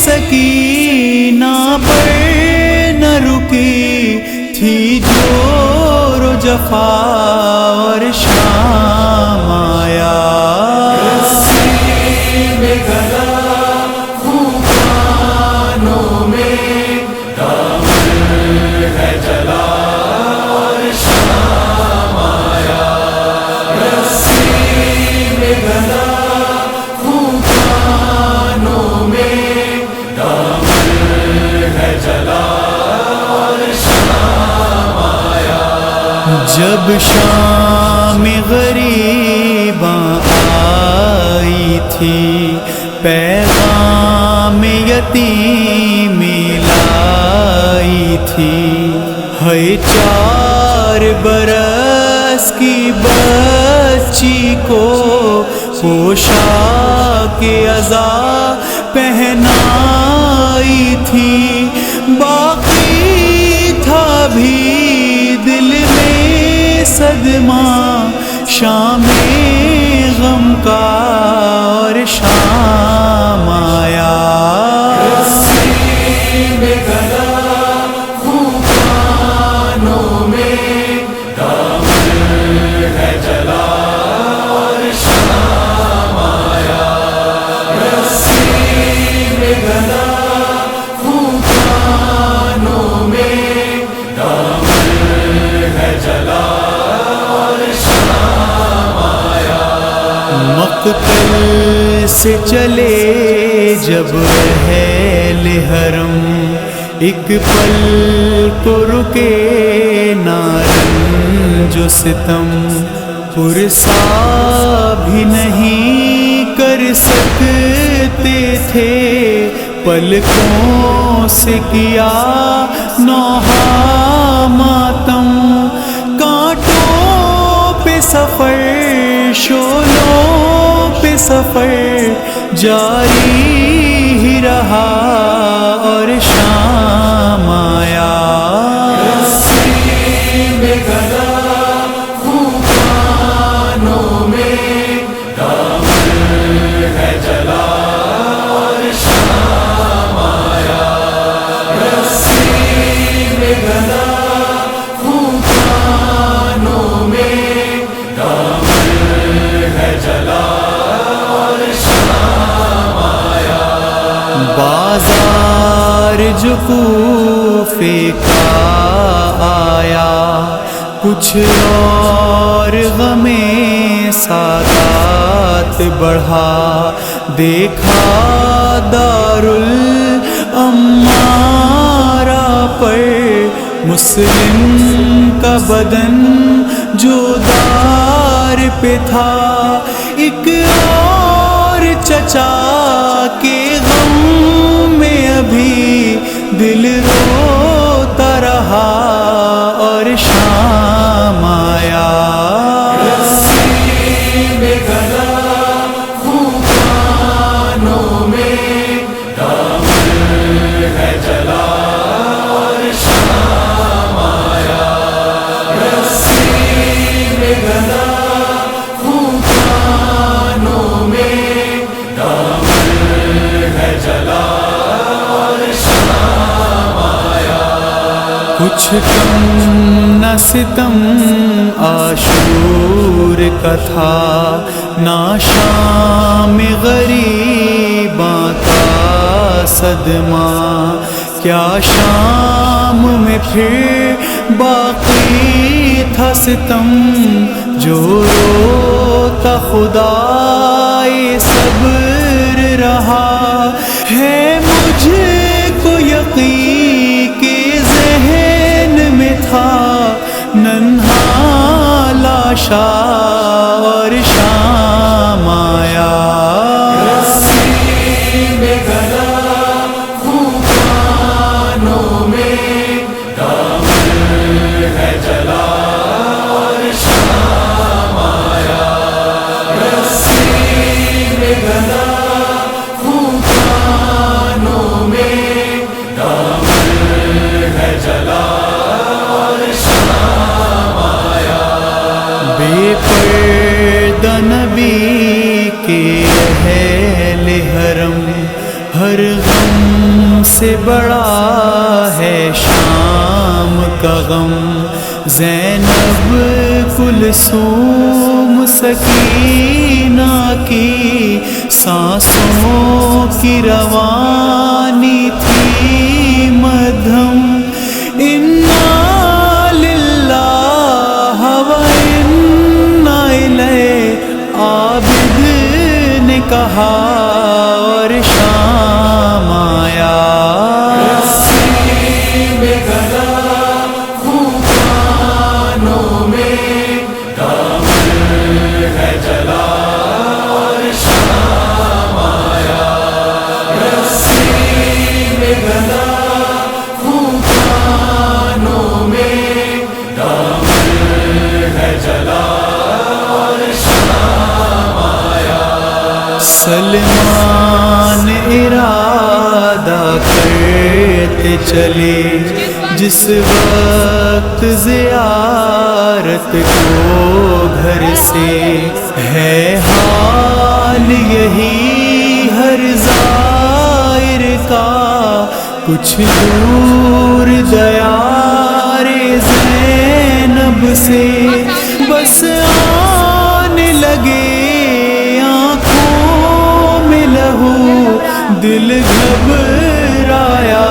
سکینہ پر نہ رکی تھی جور و جفا اور شام آیا، رسی میں گلا خون کانوں میں دامن ہے جلا اور شام آیا، رسی میں گلا خون کانوں میں جب شام غریباں آئی تھی پیغام یتیم لائی تھی، ہے 4 برس کی بچی کو پوشاک عزا پہنائی تھی، باقی تھا بھی دل میں صدمہ شام غم کا اور شام آیا، رسی میں گلا خون کانوں میں دامن ہے جلا اور شام آیا، رسی میں گلا خون کانوں میں دامن ہے جلا اور شام آیا، مقتل سے چلے جب اہل حرم ایک پل کو رکے نہ رنج و ستم، پرسا بھی نہیں کر سکتے تھے پلکوں سے کیا نوحہ ماتم، کانٹوں پہ سفر شعلوں پہ سفر جاری ہی رہا اور شام آیا، رسی میں گلا خون کانوں میں دامن ہے جلا اور شام آیا، رسی میں گلا خون کانوں میں دامن ہے جلا اور شام آیا، بازار جو کوفے کا آیا کچھ اور غم سادات بڑھا، دیکھا دارالامارہ پر مسلم کا بدن جو دار پہ تھا، ایک اور چچا کے غم میں ابھی دل روتا رہا اور شام آیا، رسی میں گلا خون کانوں میں دامن ہے جلا اور شام آیا، رسی میں گلا خون کانوں میں دامن ہے جلا اور شام آیا، کچھ کم نہ ستم عاشور کا تھا، نہ شام غریباں کا صدمہ، کیا شام میں پھر باقی تھا ستم، جو روتا خدائے صبر رہا، ہے مجھ کو یقین کہ ذہن میں تھا تماشا اور شام آیا۔ بے پردہ نبی کے اہل حرم، ہر غم سے بڑا ہے شام کا غم۔ زینب کلثوم سکینہ کی سانسوں کی روانی تھی مدھم۔ انا للہ و انا الیہ عابد نے کہا اور شام آیا۔ سلمان ارادہ کرتے چلے جس وقت زیارت کو گھر سے، ہے حال یہی ہر زائر کا، کچھ دور دیار زینب سے، بس آنے لگے دل گھبرایا۔